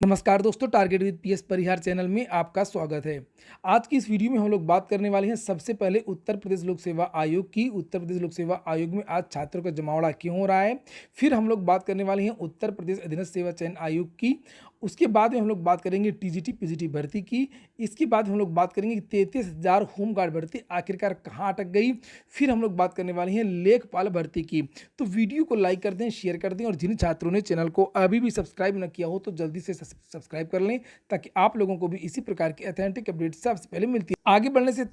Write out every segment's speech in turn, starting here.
नमस्कार दोस्तों, target with PS Parihar channel में आपका स्वागत है। आज की इस वीडियो में हम लोग बात करने वाले हैं सबसे पहले उत्तर प्रदेश लोक सेवा आयोग की। उत्तर प्रदेश लोक सेवा आयोग में आज छात्रों का जमावड़ा क्यों हो रहा है। फिर हम लोग बात करने वाले हैं उत्तर प्रदेश अधीनस्थ सेवा चयन आयोग की। उसके बाद में हम लोग बात करेंगे टीजीटी पीजीटी भर्ती की। इसके बाद हम लोग बात करेंगे 33,000 होमगार्ड भर्ती आखिरकार कहाँ अटक गई। फिर हम लोग बात करने वाले हैं लेखपाल भर्ती की। तो वीडियो को लाइक कर दें, शेयर कर दें और जिन छात्रों ने चैनल को अभी भी सब्सक्राइब न किया हो तो जल्दी से सब्सक्राइब कर लें, ताकि आप लोगों को भी इसी प्रकार की ऑथेंटिक अपडेट सबसे पहले मिलती है। आगे बढ़ने से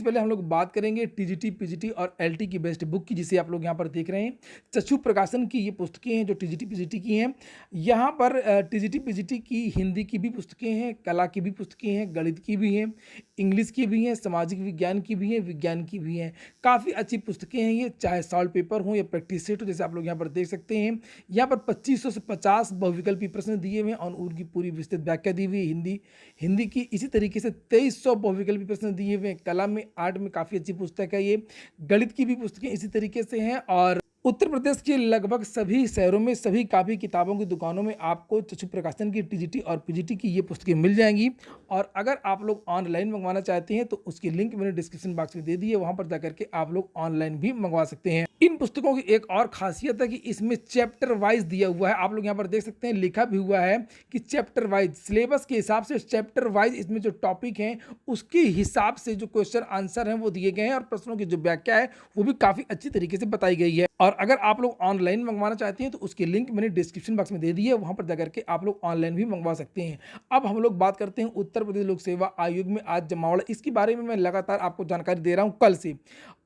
पहले हम लोग बात करेंगे टीजीटी पीजीटी और एलटी की बेस्ट बुक की, जिसे आप लोग यहाँ पर देख रहे हैं। चक्षु प्रकाशन की ये पुस्तकें हैं जो टीजीटी पीजीटी की हैं। यहाँ पर टीजीटी पीजीटी की हिंदी की भी पुस्तकें हैं, कला की भी पुस्तकें हैं, गणित की भी हैं, इंग्लिश की भी हैं, सामाजिक विज्ञान की भी हैं, विज्ञान की भी हैं। काफ़ी अच्छी पुस्तकें हैं ये, चाहे सॉल्व पेपर हो या प्रैक्टिस सेट हो, जैसे आप लोग यहाँ पर देख सकते हैं। यहाँ पर 2500 से 50 बहुविकल्पी प्रश्न दिए हुए हैं और उनकी पूरी विस्तृत व्याख्या दी हुई है। हिंदी की इसी तरीके से 2300 बहुविकल्पी प्रश्न दिए हुए हैं। कला में, आर्ट में काफ़ी अच्छी पुस्तक है ये। गणित की भी पुस्तकें इसी तरीके से हैं। और उत्तर प्रदेश के लगभग सभी शहरों में, सभी कापी किताबों की दुकानों में आपको चक्षु प्रकाशन की टीजीटी और पीजीटी की ये पुस्तकें मिल जाएंगी। और अगर आप लोग ऑनलाइन मंगवाना चाहते हैं तो उसकी लिंक मैंने डिस्क्रिप्शन बॉक्स में दे दी है, वहां पर जाकर के आप लोग ऑनलाइन भी मंगवा सकते हैं। इन पुस्तकों की एक और खासियत है कि इसमें चैप्टर वाइज दिया हुआ है। आप लोग यहाँ पर देख सकते हैं, लिखा भी हुआ है कि चैप्टर वाइज, सिलेबस के हिसाब से चैप्टर वाइज इसमें जो टॉपिक हैं उसके हिसाब से जो क्वेश्चन आंसर हैं वो दिए गए हैं और प्रश्नों की जो व्याख्या है वो भी काफ़ी अच्छी तरीके से बताई गई है। और अगर आप लोग ऑनलाइन मंगवाना चाहते हैं तो उसकी लिंक मैंने डिस्क्रिप्शन बॉक्स में दे दी है, वहां पर जाकर के आप लोग ऑनलाइन भी मंगवा सकते हैं। अब हम लोग बात करते हैं उत्तर प्रदेश लोक सेवा आयोग में आज जमावड़ा। इसके बारे में मैं लगातार आपको जानकारी दे रहा हूं कल से।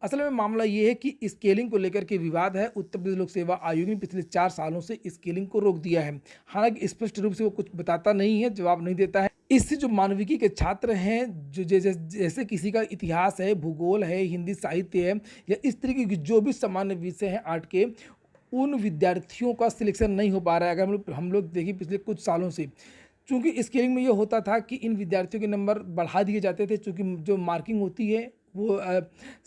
असल में मामला ये है कि स्केलिंग को लेकर के विवाद है। उत्तर प्रदेश लोक सेवा आयोग ने पिछले 4 सालों से स्केलिंग को रोक दिया है। हालांकि स्पष्ट रूप से वो कुछ बताता नहीं है, जवाब नहीं देता है। इससे जो मानविकी के छात्र हैं, जो जैसे किसी का इतिहास है, भूगोल है, हिंदी साहित्य है या इस तरीके की जो भी सामान्य विषय हैं आर्ट के, उन विद्यार्थियों का सिलेक्शन नहीं हो पा रहा है। अगर हम लोग देखिए पिछले कुछ सालों से, चूंकि स्केलिंग में ये होता था कि इन विद्यार्थियों के नंबर बढ़ा दिए जाते थे, चूंकि जो मार्किंग होती है वो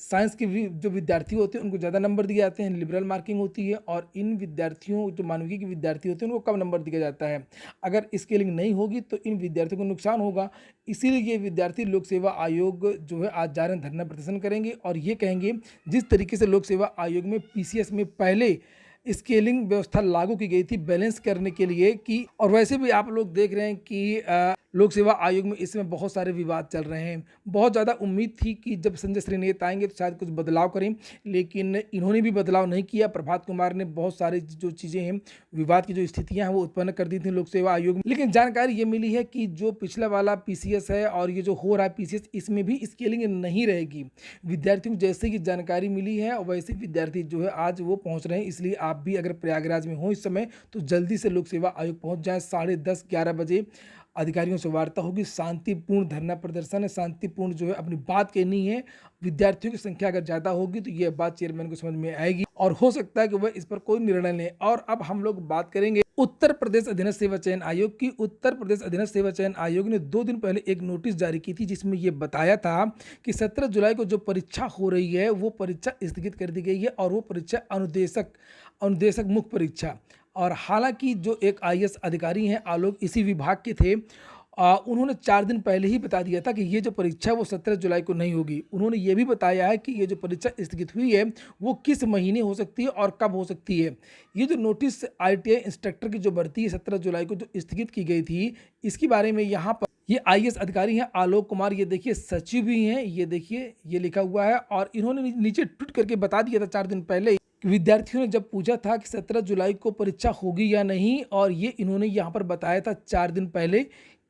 साइंस के जो विद्यार्थी होते हैं उनको ज़्यादा नंबर दिए जाते हैं, लिबरल मार्किंग होती है। और इन विद्यार्थियों, जो मानविकी के विद्यार्थी होते हैं, उनको कम नंबर दिया जाता है। अगर स्केलिंग नहीं होगी तो इन विद्यार्थियों को नुकसान होगा। इसीलिए ये विद्यार्थी लोक सेवा आयोग जो है आज जा रहे हैं, धरना प्रदर्शन करेंगे और ये कहेंगे जिस तरीके से लोक सेवा आयोग में पीसीएस में पहले स्केलिंग व्यवस्था लागू की गई थी बैलेंस करने के लिए कि, और वैसे भी आप लोग देख रहे हैं कि लोक सेवा आयोग में इसमें बहुत सारे विवाद चल रहे हैं। बहुत ज़्यादा उम्मीद थी कि जब संजय श्रीनेत आएंगे तो शायद कुछ बदलाव करें, लेकिन इन्होंने भी बदलाव नहीं किया। प्रभात कुमार ने बहुत सारी जो चीज़ें हैं, विवाद की जो स्थितियां हैं वो उत्पन्न कर दी थी लोक सेवा आयोग में। लेकिन जानकारी ये मिली है कि जो पिछला वाला पीसीएस है और ये जो हो रहा है पीसीएस, इसमें भी स्केलिंग नहीं रहेगी। विद्यार्थियों को जैसे कि जानकारी मिली है और वैसे विद्यार्थी जो है आज वो पहुँच रहे हैं। इसलिए आप भी अगर प्रयागराज में हो इस समय तो जल्दी से लोक सेवा आयोग पहुँच जाए। 10:30-11 बजे अधिकारियों से वार्ता होगी। शांतिपूर्ण धरना प्रदर्शन है, शांतिपूर्ण जो है अपनी बात कहनी है। विद्यार्थियों की संख्या अगर ज़्यादा होगी तो यह बात चेयरमैन को समझ में आएगी और हो सकता है कि वह इस पर कोई निर्णय लें। और अब हम लोग बात करेंगे उत्तर प्रदेश अधीनस्थ सेवा चयन आयोग की। उत्तर प्रदेश अधीनस्थ सेवा चयन आयोग ने 2 दिन पहले एक नोटिस जारी की थी, जिसमें यह बताया था कि 17 जुलाई को जो परीक्षा हो रही है वो परीक्षा स्थगित कर दी गई है और वो परीक्षा अनुदेशक मुख्य परीक्षा। और हालांकि जो एक आईएएस अधिकारी हैं आलोक इसी विभाग के थे, उन्होंने 4 दिन पहले ही बता दिया था कि ये जो परीक्षा है वो 17 जुलाई को नहीं होगी। उन्होंने ये भी बताया है कि ये जो परीक्षा स्थगित हुई है वो किस महीने हो सकती है और कब हो सकती है। ये जो नोटिस आईटीआई इंस्ट्रक्टर की जो भर्ती है 17 जुलाई को जो स्थगित की गई थी, इसके बारे में यहाँ पर ये आईएएस अधिकारी हैं आलोक कुमार, ये देखिए सचिव भी हैं, ये देखिए ये लिखा हुआ है। और इन्होंने नीचे ट्वीट करके बता दिया था 4 दिन पहले। विद्यार्थियों ने जब पूछा था कि 17 जुलाई को परीक्षा होगी या नहीं, और ये इन्होंने यहाँ पर बताया था 4 दिन पहले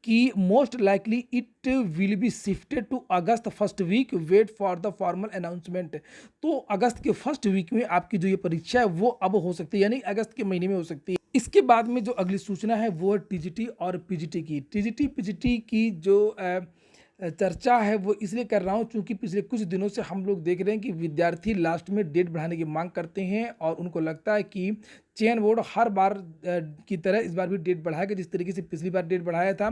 कि most likely it will be shifted to August first week, wait for the formal announcement. तो अगस्त के फर्स्ट वीक में आपकी जो ये परीक्षा है वो अब हो सकती है, यानी अगस्त के महीने में हो सकती है। इसके बाद में जो अगली सूचना है वो है टीजीटी और पीजीटी की। टीजीटी पीजीटी की जो चर्चा है वो इसलिए कर रहा हूँ क्योंकि पिछले कुछ दिनों से हम लोग देख रहे हैं कि विद्यार्थी लास्ट में डेट बढ़ाने की मांग करते हैं और उनको लगता है कि चयन बोर्ड हर बार की तरह इस बार भी डेट बढ़ाएगा, जिस तरीके से पिछली बार डेट बढ़ाया था।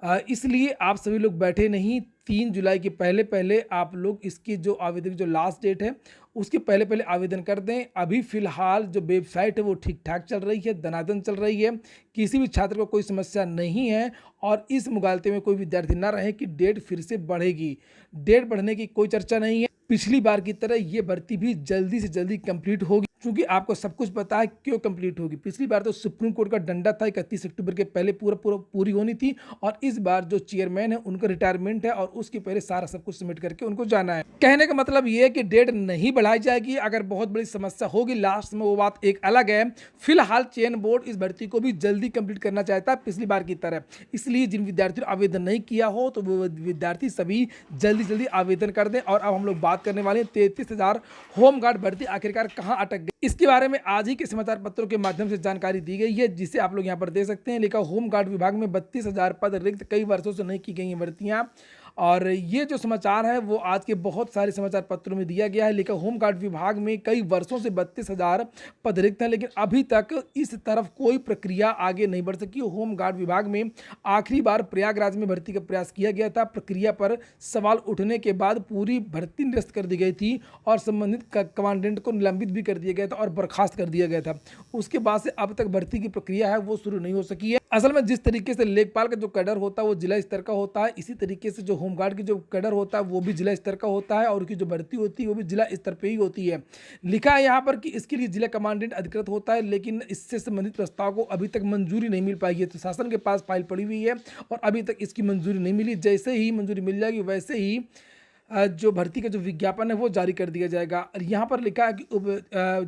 इसलिए आप सभी लोग बैठे नहीं, 3 जुलाई के पहले पहले आप लोग इसकी जो आवेदन की जो लास्ट डेट है उसके पहले पहले आवेदन कर दें। अभी फ़िलहाल जो वेबसाइट है वो ठीक-ठाक चल रही है, दनादन चल रही है, किसी भी छात्र को कोई समस्या नहीं है और इस मुगालते में कोई विद्यार्थी ना रहे कि डेट फिर से बढ़ेगी। डेट बढ़ने की कोई चर्चा नहीं है। पिछली बार की तरह ये भर्ती भी जल्दी से जल्दी कंप्लीट होगी, क्योंकि आपको सब कुछ पता है क्यों कंप्लीट होगी। पिछली बार तो सुप्रीम कोर्ट का डंडा था 31 अक्टूबर के पहले पूरी होनी थी और इस बार जो चेयरमैन है उनका रिटायरमेंट है और उसके पहले सारा सब कुछ सबमिट करके उनको जाना है। कहने का मतलब ये है कि डेट नहीं बढ़ाई जाएगी। अगर बहुत बड़ी समस्या होगी लास्ट में वो बात एक अलग है। फिलहाल चयन बोर्ड इस भर्ती को भी जल्दी कंप्लीट करना चाहता है पिछली बार की तरह। इसलिए जिन विद्यार्थियों ने आवेदन नहीं किया हो तो वो विद्यार्थी सभी जल्दी आवेदन कर दें। और अब हम लोग बात करने वाले हैं 33,000 होमगार्ड भर्ती आखिरकार कहां अटक गई। इसके बारे में आज ही के समाचार पत्रों के माध्यम से जानकारी दी गई है, जिसे आप लोग यहां पर देख सकते हैं। लिखा होमगार्ड विभाग में 32,000 पद रिक्त, कई वर्षों से नहीं की गई हैं भर्तियां। और ये जो समाचार है वो आज के बहुत सारे समाचार पत्रों में दिया गया है। लेकिन होमगार्ड विभाग में कई वर्षों से 32,000 पद रिक्त हैं, लेकिन अभी तक इस तरफ कोई प्रक्रिया आगे नहीं बढ़ सकी। होमगार्ड विभाग में आखिरी बार प्रयागराज में भर्ती का प्रयास किया गया था। प्रक्रिया पर सवाल उठने के बाद पूरी भर्ती निरस्त कर दी गई थी और संबंधित कमांडेंट को निलंबित भी कर दिया गया था और बर्खास्त कर दिया गया था। उसके बाद से अब तक भर्ती की प्रक्रिया है वो शुरू नहीं हो सकी है। असल में जिस तरीके से लेखपाल का जो कैडर होता है वो जिला स्तर का होता है, इसी तरीके से जो होमगार्ड की जो कैडर होता है वो भी जिला स्तर का होता है और उनकी जो भर्ती होती है वो भी जिला स्तर पे ही होती है। लिखा है यहाँ पर कि इसके लिए जिला कमांडेंट अधिकृत होता है, लेकिन इससे संबंधित प्रस्ताव को अभी तक मंजूरी नहीं मिल पाई है। तो शासन के पास फाइल पड़ी हुई है और अभी तक इसकी मंजूरी नहीं मिली। जैसे ही मंजूरी मिल जाएगी वैसे ही जो भर्ती का जो विज्ञापन है वो जारी कर दिया जाएगा। और यहाँ पर लिखा है कि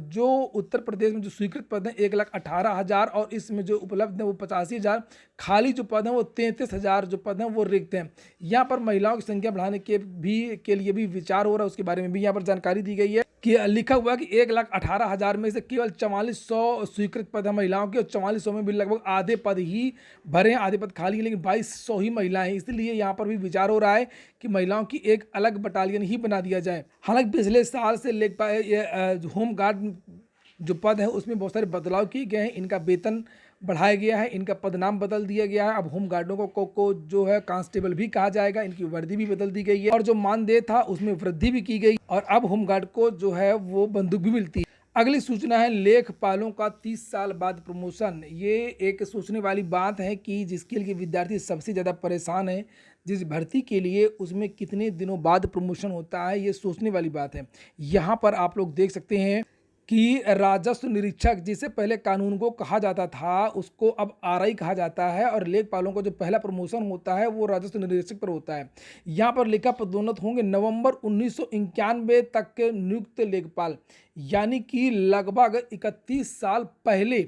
जो उत्तर प्रदेश में जो स्वीकृत पद हैं 1,18,000 और इसमें जो उपलब्ध है वो 85,000। खाली जो पद हैं वो 33,000 जो पद हैं वो रिक्त हैं। यहाँ पर महिलाओं की संख्या बढ़ाने के लिए भी विचार हो रहा है, उसके बारे में भी यहाँ पर जानकारी दी गई है कि लिखा हुआ है कि 1,18,000 में से केवल 4400 स्वीकृत पद हैं महिलाओं के और 4400 में भी लगभग आधे पद ही भरे हैं, आधे पद खाली हैं, लेकिन 2200 ही महिलाएं हैं। इसलिए यहाँ पर भी विचार हो रहा है कि महिलाओं की एक अलग बटालियन ही बना दिया जाए। हालांकि पिछले साल से होमगार्ड जो पद है उसमें बहुत सारे बदलाव किए गए हैं। इनका वेतन बढ़ाया गया है, इनका पदनाम बदल दिया गया है। अब होमगार्डों को जो है कांस्टेबल भी कहा जाएगा, इनकी वर्दी भी बदल दी गई है और जो मानदेय था उसमें वृद्धि भी की गई और अब होमगार्ड को जो है वो बंदूक भी मिलती है। अगली सूचना है लेखपालों का 30 साल बाद प्रमोशन। ये एक सोचने वाली बात है कि जिसके लिए विद्यार्थी सबसे ज़्यादा परेशान है, जिस भर्ती के लिए उसमें कितने दिनों बाद प्रमोशन होता है, ये सोचने वाली बात है। यहाँ पर आप लोग देख सकते हैं कि राजस्व निरीक्षक, जिसे पहले कानून को कहा जाता था, उसको अब आरआई कहा जाता है और लेखपालों को जो पहला प्रमोशन होता है वो राजस्व निरीक्षक पर होता है। यहाँ पर लिखा पदोन्नत होंगे नवंबर 1991 तक के नियुक्त लेखपाल, यानी कि लगभग 31 साल पहले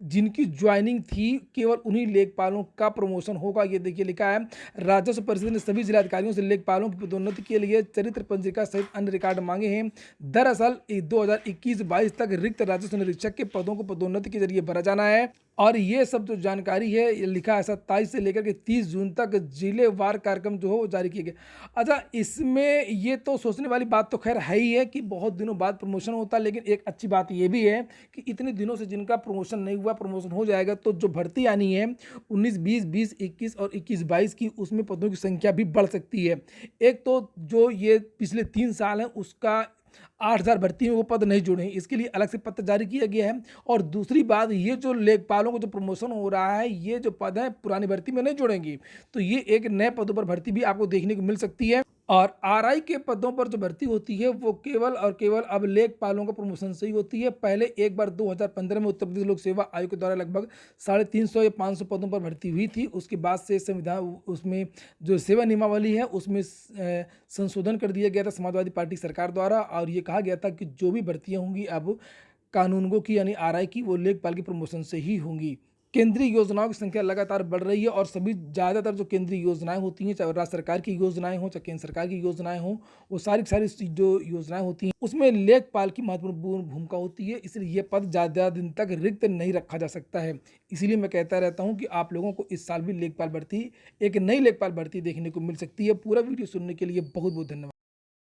जिनकी ज्वाइनिंग थी केवल उन्हीं लेखपालों का प्रमोशन होगा। ये देखिए लिखा है राजस्व परिषद ने सभी जिलाधिकारियों से लेखपालों की पदोन्नति के लिए चरित्र पंजिका सहित अन्य रिकॉर्ड मांगे हैं। दरअसल 2021-22 तक रिक्त राजस्व निरीक्षक के पदों को पदोन्नति के जरिए भरा जाना है और ये सब जो जानकारी है ये लिखा है 27 से लेकर के 30 जून तक जिलेवार कार्यक्रम जो है वो जारी किए गए। अच्छा, इसमें ये तो सोचने वाली बात तो खैर है ही है कि बहुत दिनों बाद प्रमोशन होता है, लेकिन एक अच्छी बात ये भी है कि इतने दिनों से जिनका प्रमोशन नहीं हुआ प्रमोशन हो जाएगा। तो जो भर्ती आनी है 19-20, 20-21 और 21-22 की, उसमें पदों की संख्या भी बढ़ सकती है। एक तो जो ये पिछले 3 साल हैं उसका 8,000 भर्ती में वो पद नहीं जुड़े हैं, इसके लिए अलग से पत्र जारी किया गया है। और दूसरी बात, ये जो लेखपालों को जो प्रमोशन हो रहा है ये जो पद है पुरानी भर्ती में नहीं जुड़ेंगी, तो ये एक नए पदों पर भर्ती भी आपको देखने को मिल सकती है। और आरआई के पदों पर जो भर्ती होती है वो केवल और केवल अब लेखपालों का प्रमोशन से ही होती है। पहले एक बार 2015 में उत्तर प्रदेश लोक सेवा आयोग के द्वारा लगभग 350 या 500 पदों पर भर्ती हुई थी। उसके बाद से संविधान उसमें जो सेवा नियमावली है उसमें संशोधन कर दिया गया था समाजवादी पार्टी सरकार द्वारा और ये कहा गया था कि जो भी भर्तियाँ होंगी अब कानूनगो की यानी आरआई की वो लेखपाल की प्रमोशन से ही होंगी। केंद्रीय योजनाओं की संख्या लगातार बढ़ रही है और सभी ज़्यादातर जो केंद्रीय योजनाएं होती हैं, चाहे राज्य सरकार की योजनाएं हों चाहे केंद्र सरकार की योजनाएं हों, वो सारी जो योजनाएं होती हैं उसमें लेखपाल की महत्वपूर्ण भूमिका होती है। इसलिए ये पद ज़्यादा दिन तक रिक्त नहीं रखा जा सकता है। इसीलिए मैं कहता रहता हूँ कि आप लोगों को इस साल भी लेखपाल भर्ती, एक नई लेखपाल भर्ती देखने को मिल सकती है। पूरा वीडियो सुनने के लिए बहुत बहुत धन्यवाद।